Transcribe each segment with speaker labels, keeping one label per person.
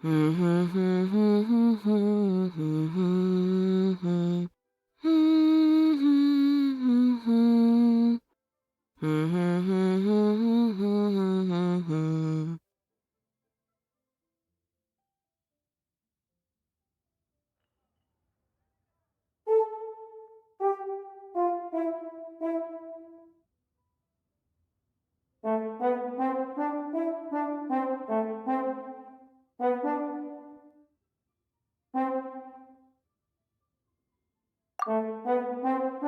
Speaker 1: ふんふんふんふんふんふんふんふんふん。ふんふんふんふん。ふんふんふんふんふんふんふんふん。ふんふんふんふん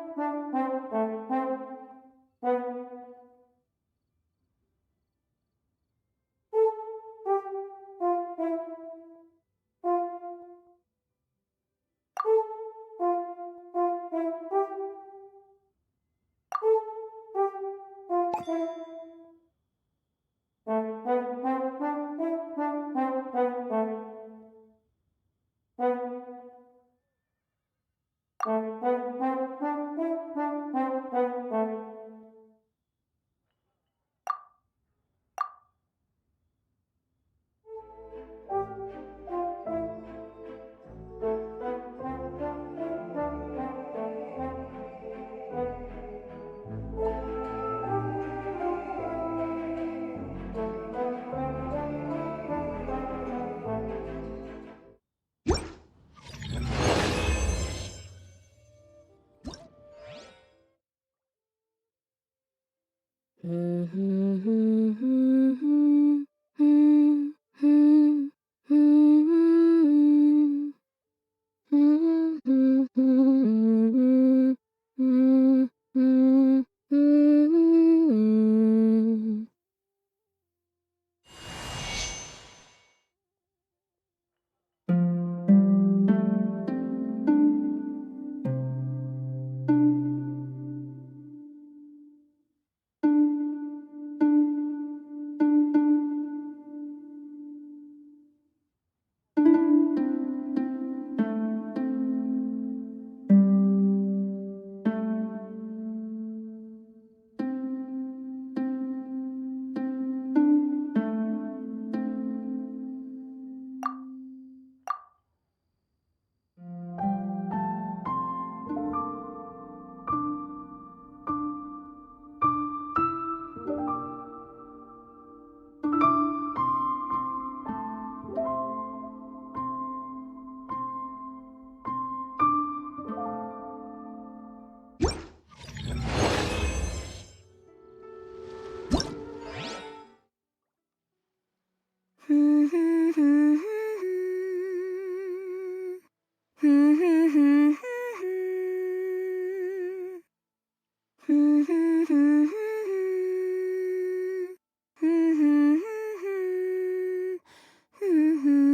Speaker 1: ふんふんふんふん。ふんふんふんふんふんふん。ふんふんふんふんふんふんふんふんふんふんふんふんふんふんふんふん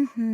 Speaker 1: ふん。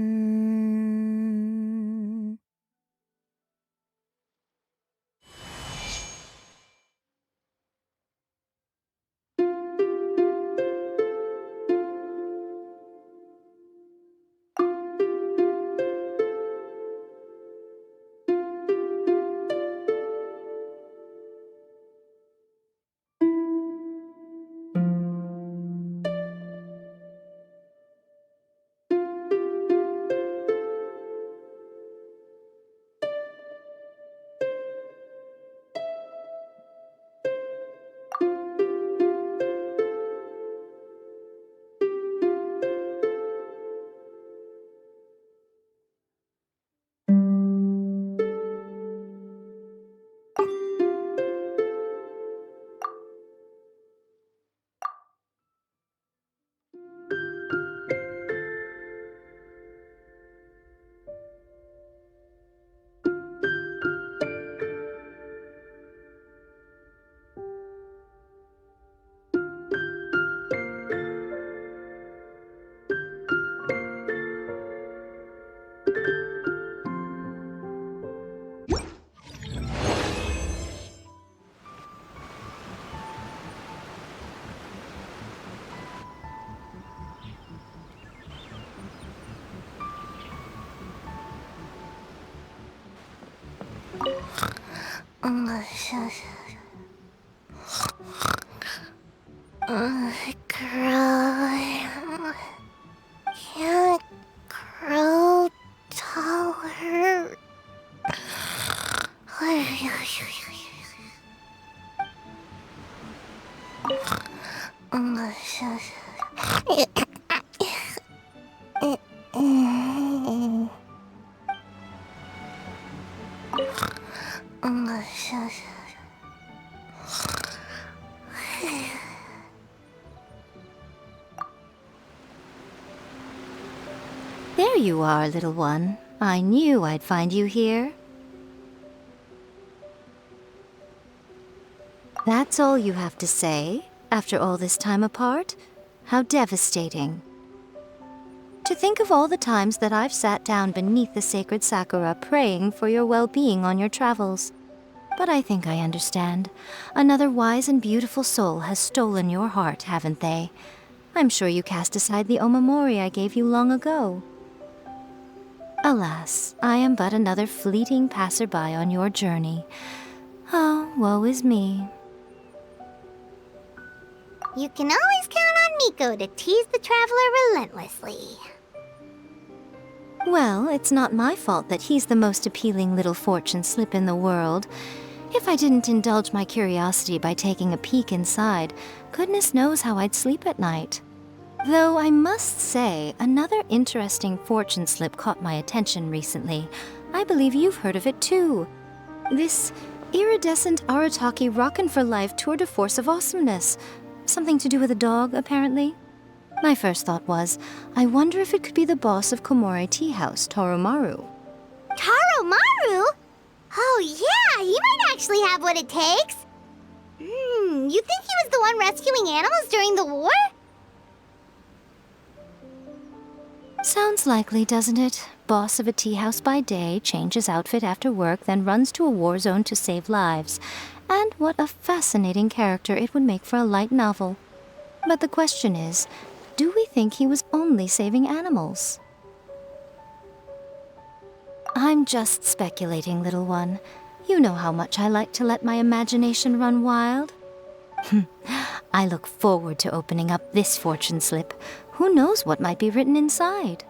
Speaker 1: よいしょ。
Speaker 2: Grow. Can't grow taller.
Speaker 1: There you are, little one. I knew I'd find you here. That's all you have to say, after all this time apart? How devastating. To think of all the times that I've sat down beneath the sacred sakura praying for your well-being on your travels. But I think I understand. Another wise and beautiful soul has stolen your heart, haven't they? I'm sure you cast aside the omamori I gave you long ago. Alas, I am but another fleeting passerby on your journey. Oh, woe is me.
Speaker 2: You can always count on Miko to tease the traveler relentlessly.
Speaker 1: Well, it's not my fault that he's the most appealing little fortune slip in the world. If I didn't indulge my curiosity by taking a peek inside, goodness knows how I'd sleep at night. Though I must say, another interesting fortune slip caught my attention recently. I believe you've heard of it too. This Iridescent Arataki Rockin for Life Tour de Force of Awesomeness. Something to do with a dog, apparently. My first thought was, I wonder if it could be the boss of Komore Tea House, Toromaru.
Speaker 2: Toromaru? Oh yeah, he might actually have what it takes. You think he was the one rescuing animals during the war?
Speaker 1: Sounds likely, doesn't it? Boss of a tea house by day, changes outfit after work, then runs to a war zone to save lives. And what a fascinating character it would make for a light novel. But the question is, do we think he was only saving animals? I'm just speculating, little one. You know how much I like to let my imagination run wild. I look forward to opening up this fortune slip. Who knows what might be written inside?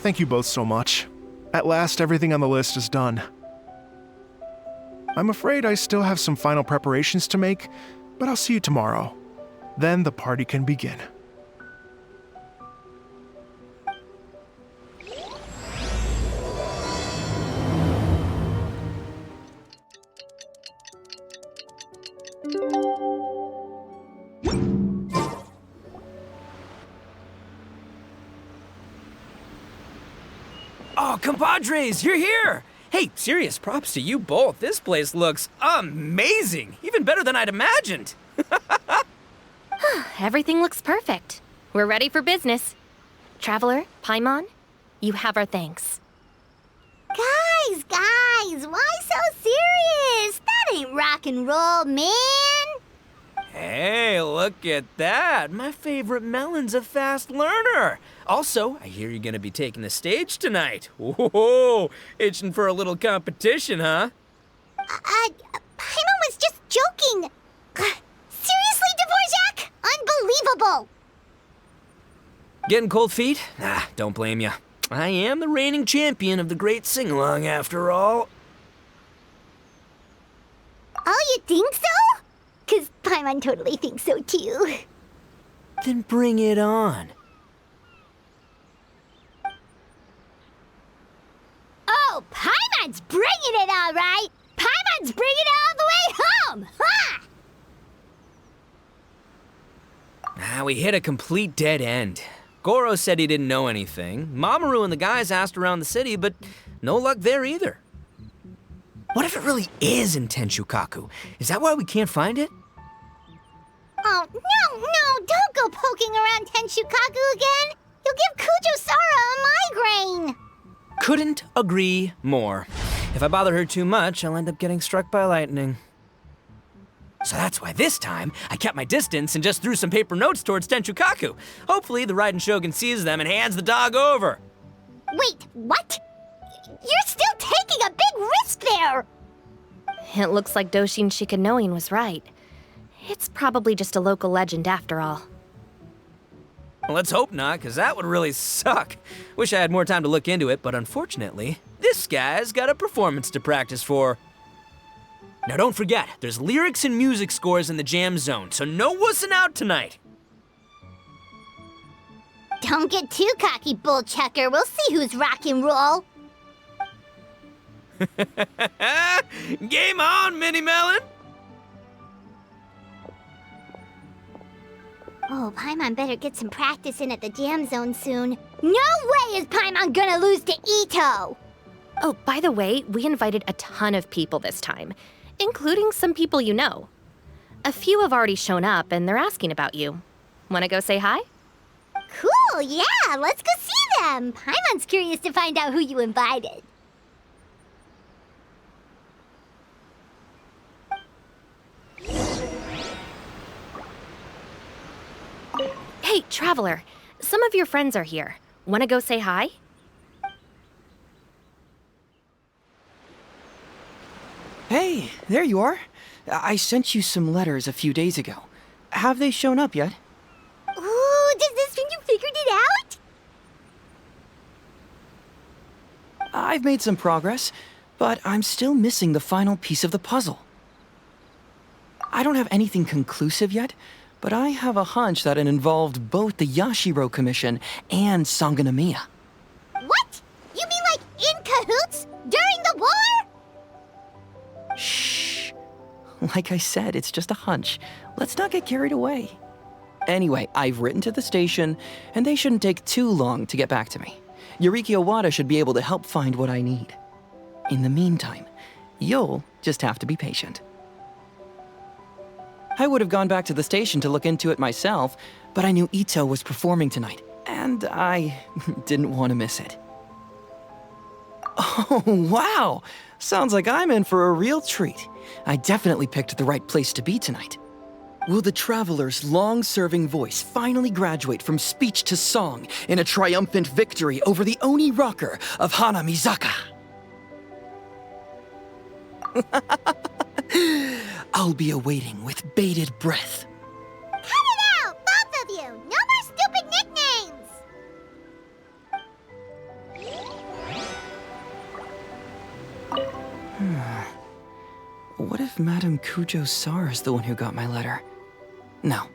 Speaker 3: Thank you both so much. At last, everything on the list is done. I'm afraid I still have some final preparations to make, but I'll see you tomorrow. Then the party can begin.
Speaker 4: Oh, compadres, you're here! Hey, serious props to you both. This place looks amazing! Even better than I'd imagined!
Speaker 1: Everything looks perfect. We're ready for business. Traveler, Paimon, you have our thanks.
Speaker 2: Guys, why so serious? That ain't rock and roll, man.
Speaker 4: Hey, look at that! My favorite melon's a fast learner! Also, I hear you're gonna be taking the stage tonight. Whoa, itching for a little competition, huh?
Speaker 2: Paimon was just joking. Seriously, Dvorak? Unbelievable.
Speaker 4: Getting cold feet? Nah, don't blame ya. I am the reigning champion of the great sing-along, after all.
Speaker 2: Oh, you think so? 'Cause Paimon totally thinks so too.
Speaker 4: Then bring it on.
Speaker 2: Oh, Paimon's bringing it all right. Paimon's bringing it all the way home. Ha!
Speaker 4: We hit a complete dead end. Goro said he didn't know anything. Mamoru and the guys asked around the city, but no luck there either. What if it really is in Tenshukaku? Is that why we can't find it?
Speaker 2: Oh, no, don't go poking around Tenshukaku again. You'll give Kujo-Sara a migraine.
Speaker 4: Couldn't agree more. If I bother her too much, I'll end up getting struck by lightning. So that's why this time, I kept my distance and just threw some paper notes towards Tenshukaku. Hopefully, the Raiden Shogun sees them and hands the dog over.
Speaker 2: Wait, what? You're still taking a big risk there!
Speaker 1: It looks like Doshin Shikanoin was right. It's probably just a local legend after all.
Speaker 4: Well, let's hope not, because that would really suck. Wish I had more time to look into it, but unfortunately, this guy's got a performance to practice for. Now don't forget, there's lyrics and music scores in the jam zone, so no wussing out tonight.
Speaker 2: Don't get too cocky, bullchucker. We'll see who's rock and roll.
Speaker 4: Game on, Mini Melon!
Speaker 2: Oh, Paimon better get some practice in at the jam zone soon. No way is Paimon gonna lose to Ito!
Speaker 1: Oh, by the way, we invited a ton of people this time, including some people you know. A few have already shown up and they're asking about you. Wanna go say hi?
Speaker 2: Cool, yeah, let's go see them. Paimon's curious to find out who you invited.
Speaker 1: Hey, Traveler, some of your friends are here. Wanna go say hi?
Speaker 5: Hey, there you are. I sent you some letters a few days ago. Have they shown up yet?
Speaker 2: Ooh, does this mean you figured it out?
Speaker 5: I've made some progress, but I'm still missing the final piece of the puzzle. I don't have anything conclusive yet, but I have a hunch that it involved both the Yashiro Commission and Sangonomiya.
Speaker 2: What? You mean like in cahoots? During the war?
Speaker 5: Shh. Like I said, it's just a hunch. Let's not get carried away. Anyway, I've written to the station, and they shouldn't take too long to get back to me. Yuriki Owada should be able to help find what I need. In the meantime, you'll just have to be patient. I would have gone back to the station to look into it myself, but I knew Ito was performing tonight, and I didn't want to miss it. Oh, wow! Sounds like I'm in for a real treat. I definitely picked the right place to be tonight. Will the Traveler's long-serving voice finally graduate from speech to song in a triumphant victory over the Oni rocker of Hana Mizaka? I'll be awaiting with bated breath.
Speaker 2: Cut it out, both of you! No more stupid nicknames!
Speaker 5: What if Madame Kujo-Sar is the one who got my letter? No,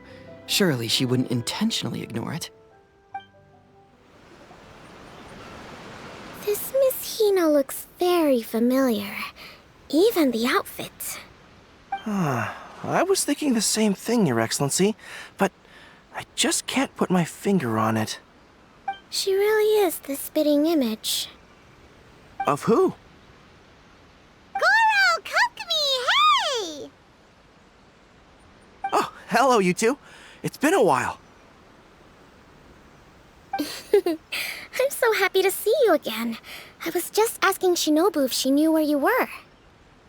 Speaker 5: surely she wouldn't intentionally ignore it.
Speaker 1: This Miss Hina looks very familiar. Even the outfit.
Speaker 6: I was thinking the same thing, Your Excellency, but I just can't put my finger on it.
Speaker 1: She really is the spitting image.
Speaker 6: Of who?
Speaker 2: Goro, Kokumi, hey!
Speaker 6: Oh, hello, you two. It's been a while.
Speaker 1: I'm so happy to see you again. I was just asking Shinobu if she knew where you were.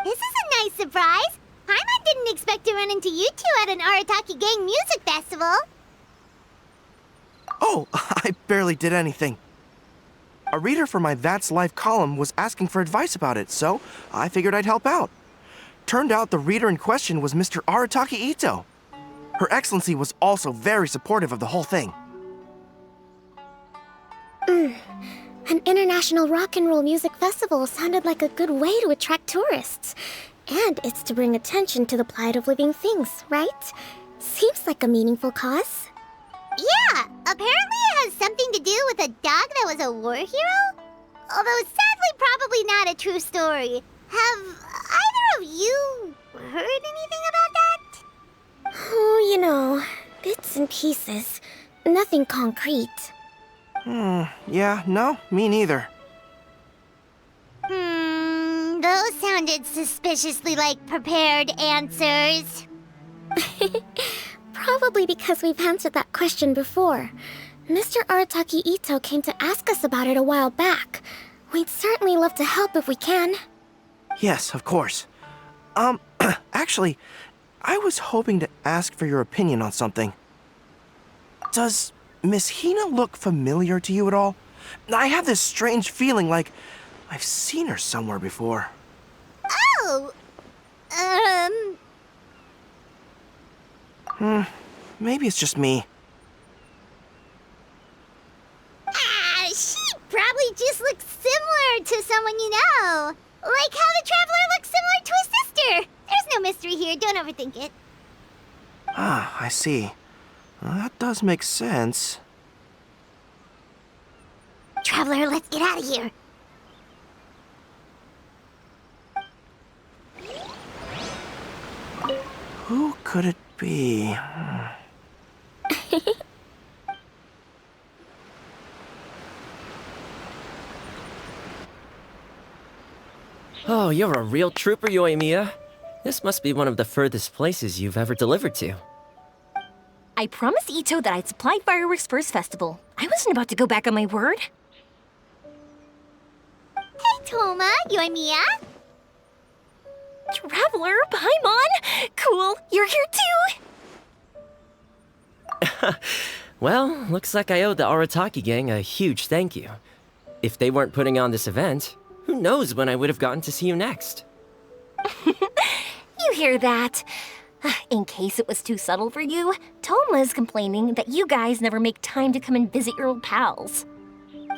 Speaker 2: This is a nice surprise. Paimon didn't expect to run into you two at an Arataki Gang music festival.
Speaker 6: Oh, I barely did anything. A reader for my That's Life column was asking for advice about it, so I figured I'd help out. Turned out the reader in question was Mr. Arataki Ito. Her Excellency was also very supportive of the whole thing.
Speaker 1: An international rock and roll music festival sounded like a good way to attract tourists. And it's to bring attention to the plight of living things, right? Seems like a meaningful cause.
Speaker 2: Yeah, apparently it has something to do with a dog that was a war hero? Although sadly probably not a true story. Have either of you heard anything about that?
Speaker 1: Oh, you know, bits and pieces. Nothing concrete.
Speaker 6: Yeah, no, me neither.
Speaker 2: Those sounded suspiciously like prepared answers.
Speaker 1: Probably because we've answered that question before. Mr. Arataki Ito came to ask us about it a while back. We'd certainly love to help if we can.
Speaker 6: Yes, of course. Actually, I was hoping to ask for your opinion on something. Does Miss Hina look familiar to you at all? I have this strange feeling like I've seen her somewhere before.
Speaker 2: Oh!
Speaker 6: Maybe it's just me.
Speaker 2: She probably just looks similar to someone you know. Like how the Traveler looks similar to his sister. There's no mystery here, don't overthink it.
Speaker 6: Ah, I see. Well, that does make sense.
Speaker 2: Traveler, let's get out of here.
Speaker 6: Who could it be?
Speaker 7: Oh, you're a real trooper, Yoimiya. This must be one of the furthest places you've ever delivered to.
Speaker 8: I promised Ito that I'd supply fireworks for his festival. I wasn't about to go back on my word.
Speaker 2: Hey, Toma, Yoimiya.
Speaker 8: Traveler, Paimon! Cool, you're here too!
Speaker 7: Well, looks like I owe the Arataki gang a huge thank you. If they weren't putting on this event, who knows when I would have gotten to see you next.
Speaker 8: You hear that? In case it was too subtle for you, Toma's complaining that you guys never make time to come and visit your old pals.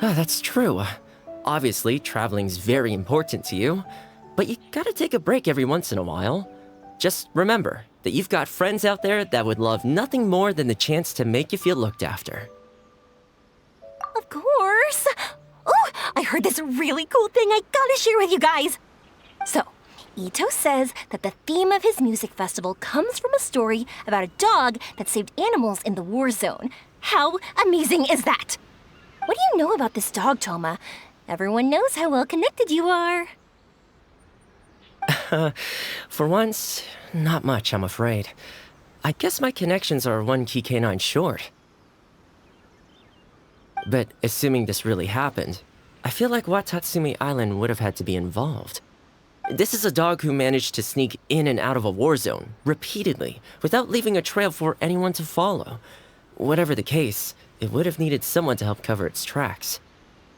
Speaker 7: That's true. Obviously, traveling's very important to you, but you gotta take a break every once in a while. Just remember that you've got friends out there that would love nothing more than the chance to make you feel looked after.
Speaker 8: Of course! Oh, I heard this really cool thing I gotta share with you guys! So, Ito says that the theme of his music festival comes from a story about a dog that saved animals in the war zone. How amazing is that? What do you know about this dog, Toma? Everyone knows how well connected you are.
Speaker 7: For once, not much, I'm afraid. I guess my connections are one key canine short. But assuming this really happened, I feel like Watatsumi Island would have had to be involved. This is a dog who managed to sneak in and out of a war zone, repeatedly, without leaving a trail for anyone to follow. Whatever the case, it would have needed someone to help cover its tracks.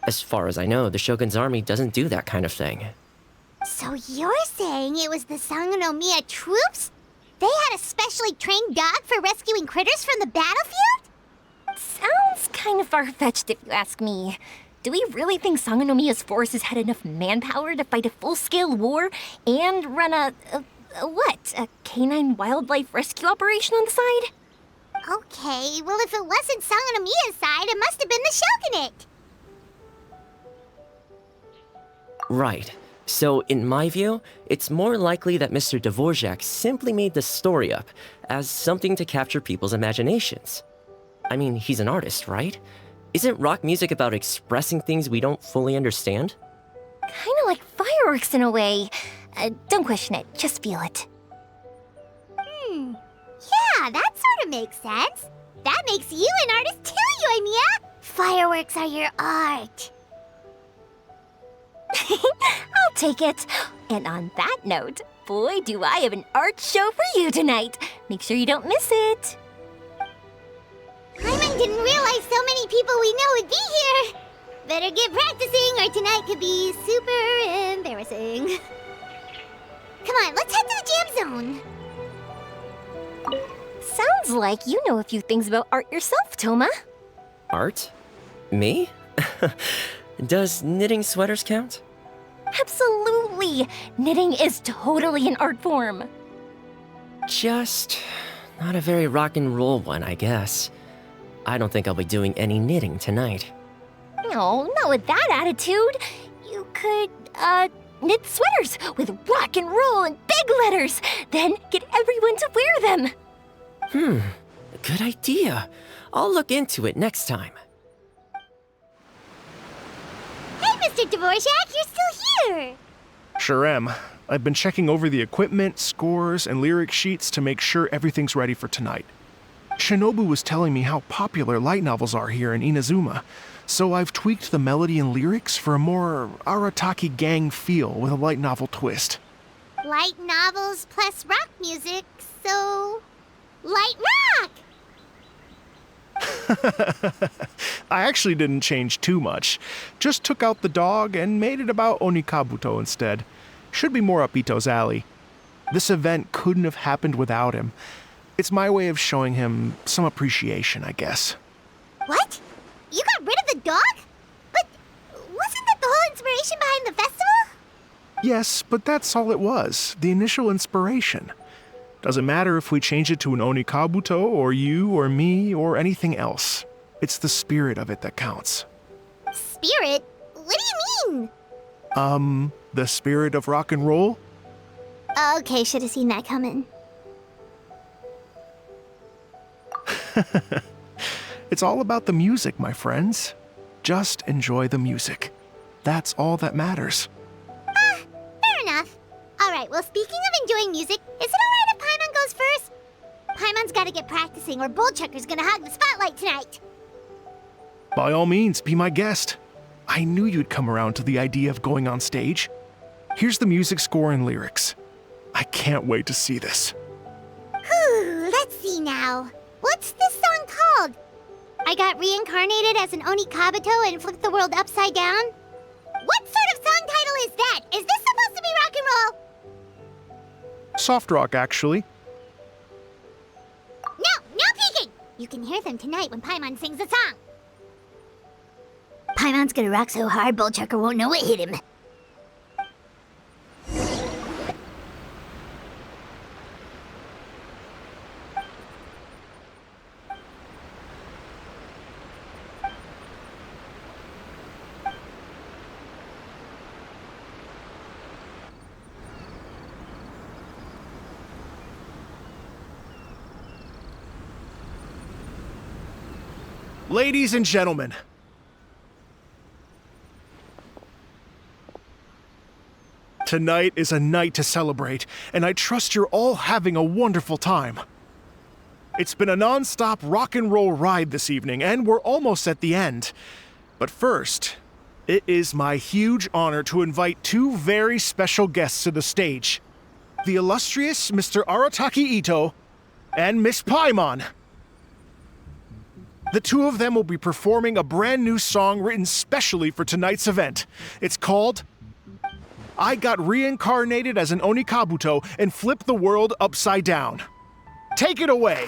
Speaker 7: As far as I know, the Shogun's army doesn't do that kind of thing.
Speaker 2: So you're saying it was the Sangonomiya troops? They had a specially trained dog for rescuing critters from the battlefield?
Speaker 8: Sounds kind of far-fetched if you ask me. do we really think Sangonomiya's forces had enough manpower to fight a full-scale war and run a canine wildlife rescue operation on the side?
Speaker 2: Okay, well if it wasn't Sangonomiya's side, it must have been the Shogunate.
Speaker 7: Right. So, in my view, it's more likely that Mr. Dvorak simply made the story up as something to capture people's imaginations. I mean, he's an artist, right? Isn't rock music about expressing things we don't fully understand?
Speaker 8: Kinda like fireworks in a way. Don't question it, just feel it.
Speaker 2: Yeah, that sort of makes sense. That makes you an artist too, Yoimiya. Fireworks are your art.
Speaker 8: I'll take it. And on that note, boy, do I have an art show for you tonight. Make sure you don't miss it.
Speaker 2: Paimon didn't realize so many people we know would be here. Better get practicing or tonight could be super embarrassing. Come on, let's head to the jam zone.
Speaker 8: Sounds like you know a few things about art yourself, Toma.
Speaker 7: Art? Me? Does knitting sweaters count?
Speaker 8: Absolutely! Knitting is totally an art form.
Speaker 7: Just not a very rock and roll one, I guess. I don't think I'll be doing any knitting tonight.
Speaker 8: No, not with that attitude. You could, knit sweaters with rock and roll in big letters, then get everyone to wear them.
Speaker 7: Good idea. I'll look into it next time.
Speaker 2: Hey, Mr. Dvorak, you're still here.
Speaker 3: Sure am. I've been checking over the equipment, scores, and lyric sheets to make sure everything's ready for tonight. Shinobu was telling me how popular light novels are here in Inazuma, so I've tweaked the melody and lyrics for a more Arataki gang feel with a light novel twist.
Speaker 2: Light novels plus rock music, so... light rock!
Speaker 3: I actually didn't change too much. Just took out the dog and made it about Onikabuto instead. Should be more up Ito's alley. This event couldn't have happened without him. It's my way of showing him some appreciation, I guess.
Speaker 2: What? You got rid of the dog? But wasn't that the whole inspiration behind the festival?
Speaker 3: Yes, but that's all it was. The initial inspiration. Doesn't matter if we change it to an Onikabuto, or you, or me, or anything else. It's the spirit of it that counts.
Speaker 2: Spirit? What do you mean?
Speaker 3: The spirit of rock and roll?
Speaker 2: Okay, should have seen that coming.
Speaker 3: It's all about the music, my friends. Just enjoy the music. That's all that matters.
Speaker 2: Fair enough. Alright, well, speaking of enjoying music, is it alright if Paimon goes first? Paimon's gotta get practicing, or Bullchucker's gonna hog the spotlight tonight.
Speaker 3: By all means, be my guest. I knew you'd come around to the idea of going on stage. Here's the music score and lyrics. I can't wait to see this.
Speaker 2: Whew, let's see now. What's this song called? I got reincarnated as an Onikabuto and flipped the world upside down? What sort of song title is that? Is this supposed to be rock and roll?
Speaker 3: Soft rock, actually.
Speaker 2: No peeking! You can hear them tonight when Paimon sings the song. Paimon's gonna rock so hard, Bullchucker won't know what hit him.
Speaker 3: Ladies and gentlemen, tonight is a night to celebrate, and I trust you're all having a wonderful time. It's been a non-stop rock and roll ride this evening, and we're almost at the end. But first, it is my huge honor to invite two very special guests to the stage. The illustrious Mr. Arataki Ito and Miss Paimon. The two of them will be performing a brand new song written specially for tonight's event. It's called I Got Reincarnated as an Onikabuto and Flipped the World Upside Down. Take it away.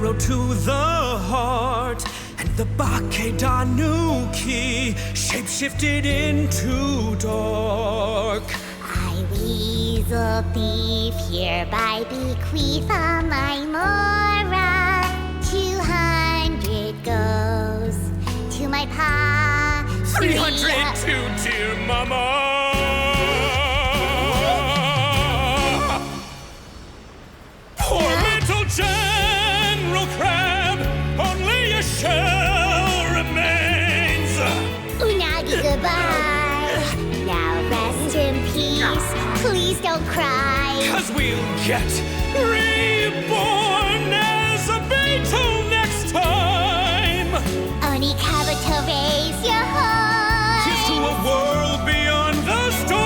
Speaker 4: arrow to the heart, and the Bakedanuki shapeshifted into dark.
Speaker 2: I, Weasel Thief, hereby bequeath all my Mora. 200 goes to my pa.
Speaker 4: 300 to dear mama. Poor little General Crab, only a shell remains.
Speaker 2: Unagi, goodbye. Now rest in peace. Please don't cry.
Speaker 4: 'Cause we'll get reborn as a beetle next time.
Speaker 2: Oni Kabuto, raise your heart.
Speaker 4: Here's to a world beyond the storm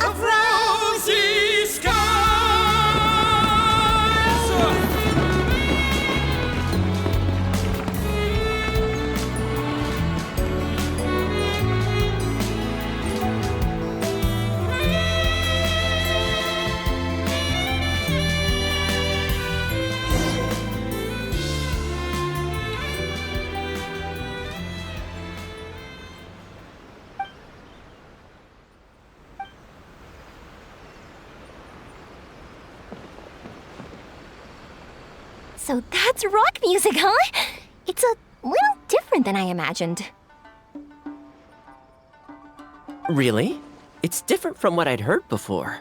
Speaker 4: of rosy skies.
Speaker 8: So that's rock music, huh? It's a little different than I imagined.
Speaker 7: Really? It's different from what I'd heard before.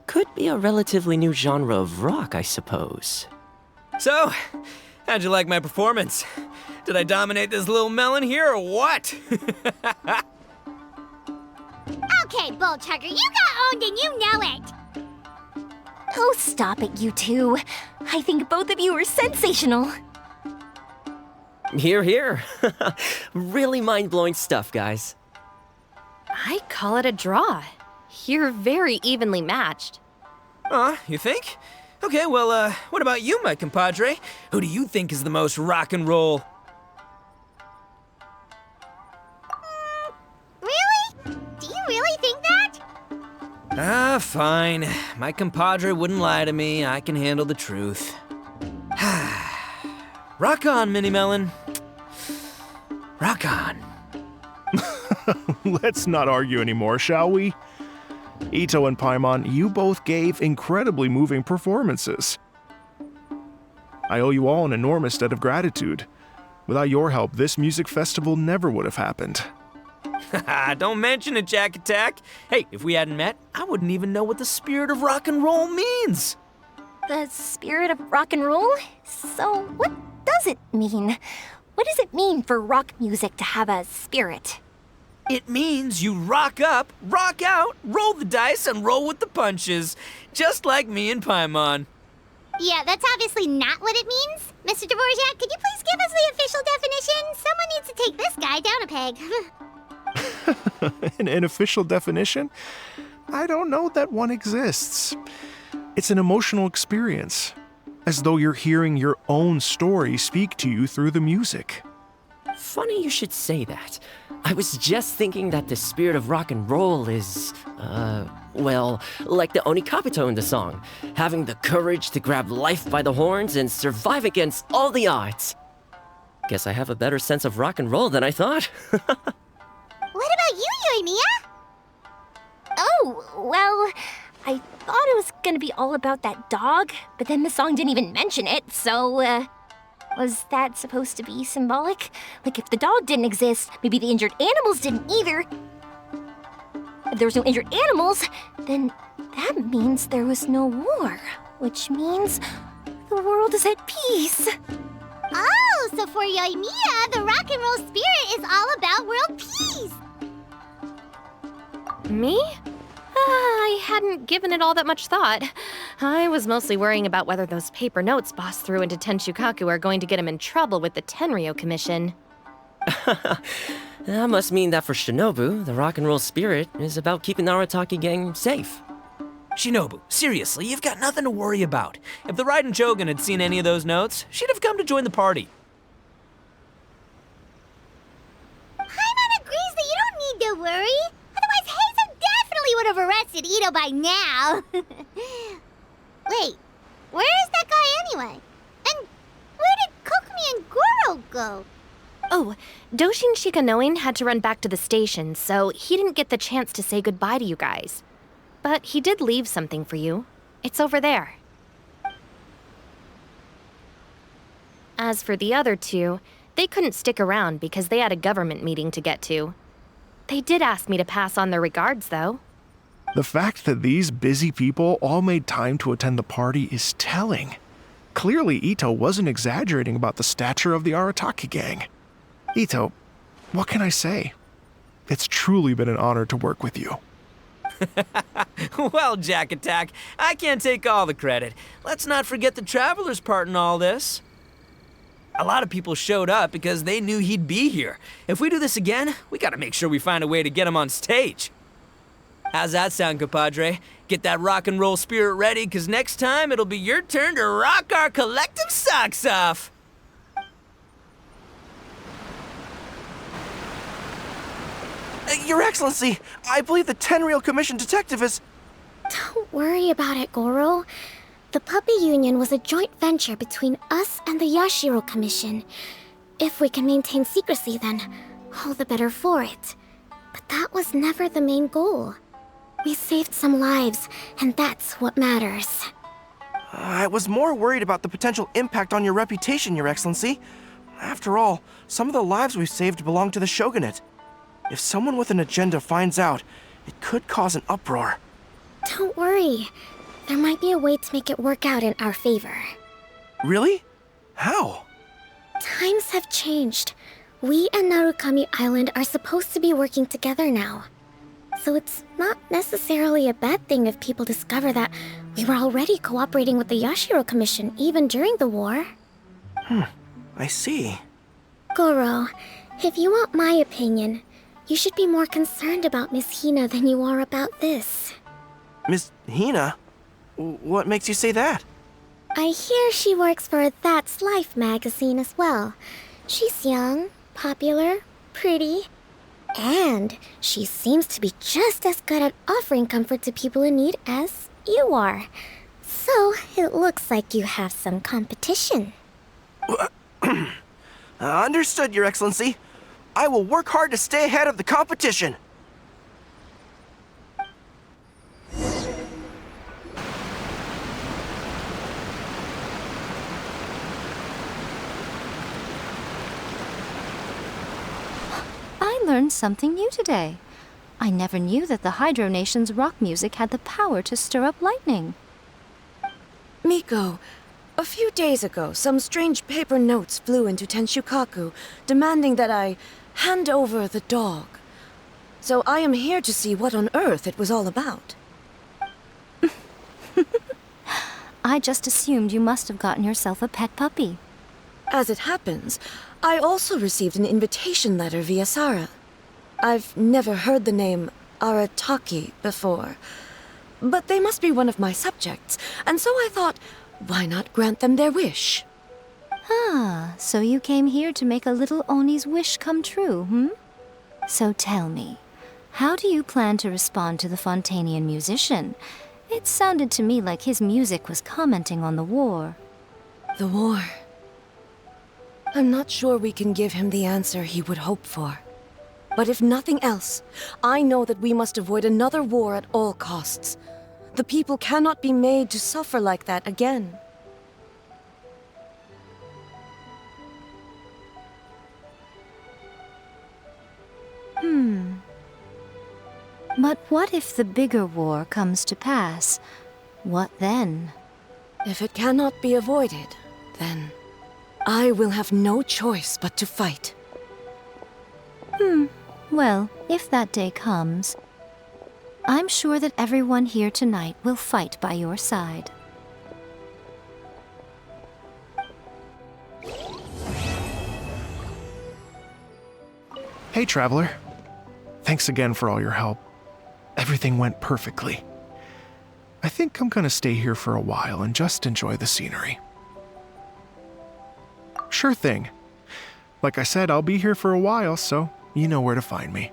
Speaker 7: Could be a relatively new genre of rock, I suppose.
Speaker 4: So, how'd you like my performance? Did I dominate this little melon here or what?
Speaker 2: Okay, Bull Chugger, you got owned and you know it.
Speaker 8: Oh, stop it, you two. I think both of you are sensational.
Speaker 7: Here, here. Really mind-blowing stuff, guys.
Speaker 1: I call it a draw. You're very evenly matched.
Speaker 4: You think? Okay, well, what about you, my compadre? Who do you think is the most rock and roll?
Speaker 2: Really? Do you really think that?
Speaker 4: Fine. My compadre wouldn't lie to me. I can handle the truth. Rock on, Mini Melon. Rock on.
Speaker 3: Let's not argue anymore, shall we? Ito and Paimon, you both gave incredibly moving performances. I owe you all an enormous debt of gratitude. Without your help, this music festival never would have happened.
Speaker 4: Don't mention it, Jack Attack. Hey, if we hadn't met, I wouldn't even know what the spirit of rock and roll means.
Speaker 8: The spirit of rock and roll? So, what does it mean? What does it mean for rock music to have a spirit?
Speaker 4: It means you rock up, rock out, roll the dice, and roll with the punches. Just like me and Paimon.
Speaker 2: Yeah, that's obviously not what it means. Mr. Dvorak, could you please give us the official definition? Someone needs to take this guy down a peg.
Speaker 3: An official definition? I don't know that one exists. It's an emotional experience, as though you're hearing your own story speak to you through the music.
Speaker 7: Funny you should say that. I was just thinking that the spirit of rock and roll is, well, like the Onikabuto in the song, having the courage to grab life by the horns and survive against all the odds. Guess I have a better sense of rock and roll than I thought.
Speaker 2: What about you, Yoimiya?
Speaker 8: Oh, well, I thought it was gonna be all about that dog, but then the song didn't even mention it, so, was that supposed to be symbolic? Like, if the dog didn't exist, maybe the injured animals didn't either. If there was no injured animals, then that means there was no war, which means the world is at peace.
Speaker 2: Oh, so for Yoimiya, the rock and roll spirit is all about world peace.
Speaker 1: Me? I hadn't given it all that much thought. I was mostly worrying about whether those paper notes Boss threw into Tenshukaku are going to get him in trouble with the Tenryo Commission.
Speaker 7: That must mean that for Shinobu, the rock and roll spirit is about keeping the Arataki gang safe.
Speaker 4: Shinobu, seriously, you've got nothing to worry about. If the Raiden Jogan had seen any of those notes, she'd have come to join the party.
Speaker 2: Paimon agrees that you don't need to worry. Otherwise, Heizo definitely would have arrested Ito by now. Wait, Where is that guy anyway? And where did Kokomi and Goro go?
Speaker 8: Oh, Doshin Shikanoin had to run back to the station, so he didn't get the chance to say goodbye to you guys. But he did leave something for you. It's over there. As for the other two, they couldn't stick around because they had a government meeting to get to. They did ask me to pass on their regards, though.
Speaker 3: The fact that these busy people all made time to attend the party is telling. Clearly, Ito wasn't exaggerating about the stature of the Arataki gang. Ito, what can I say? It's truly been an honor to work with you.
Speaker 4: Well, Jack Attack, I can't take all the credit. Let's not forget the Traveler's part in all this. A lot of people showed up because they knew he'd be here. If we do this again, we gotta make sure we find a way to get him on stage. How's that sound, compadre? Get that rock and roll spirit ready, because next time it'll be your turn to rock our collective socks off.
Speaker 6: Your Excellency, I believe the Tenryou Commission detective is...
Speaker 2: Don't worry about it, Goro. The Puppy Union was a joint venture between us and the Yashiro Commission. If we can maintain secrecy, then all the better for it. But that was never the main goal. We saved some lives, and that's what matters.
Speaker 6: I was more worried about the potential impact on your reputation, Your Excellency. After all, some of the lives we've saved belong to the Shogunate. If someone with an agenda finds out, it could cause an uproar.
Speaker 2: Don't worry. There might be a way to make it work out in our favor.
Speaker 6: Really? How?
Speaker 2: Times have changed. We and Narukami Island are supposed to be working together now. So it's not necessarily a bad thing if people discover that we were already cooperating with the Yashiro Commission even during the war.
Speaker 6: I see.
Speaker 2: Goro, if you want my opinion, you should be more concerned about Miss Hina than you are about this.
Speaker 6: Miss Hina? What makes you say that?
Speaker 2: I hear she works for That's Life magazine as well. She's young, popular, pretty, and she seems to be just as good at offering comfort to people in need as you are. So it looks like you have some competition.
Speaker 6: Understood, Your Excellency. I will work hard to stay ahead of the competition.
Speaker 1: I learned something new today. I never knew that the Hydro Nation's rock music had the power to stir up lightning.
Speaker 9: Miko, a few days ago, some strange paper notes flew into Tenshukaku, demanding that I hand over the dog. So I am here to see what on earth it was all about.
Speaker 1: I just assumed you must have gotten yourself a pet puppy.
Speaker 9: As it happens, I also received an invitation letter via Sara. I've never heard the name Arataki before, but they must be one of my subjects, and so I thought, why not grant them their wish?
Speaker 1: Ah, so you came here to make a little Oni's wish come true, So tell me, how do you plan to respond to the Fontanian musician? It sounded to me like his music was commenting on the war.
Speaker 9: The war. I'm not sure we can give him the answer he would hope for. But if nothing else, I know that we must avoid another war at all costs. The people cannot be made to suffer like that again.
Speaker 1: But what if the bigger war comes to pass? What then?
Speaker 9: If it cannot be avoided, then I will have no choice but to fight.
Speaker 1: Well, if that day comes, I'm sure that everyone here tonight will fight by your side.
Speaker 3: Hey, Traveler. Thanks again for all your help. Everything went perfectly. I think I'm gonna stay here for a while and just enjoy the scenery. Sure thing. Like I said, I'll be here for a while, so you know where to find me.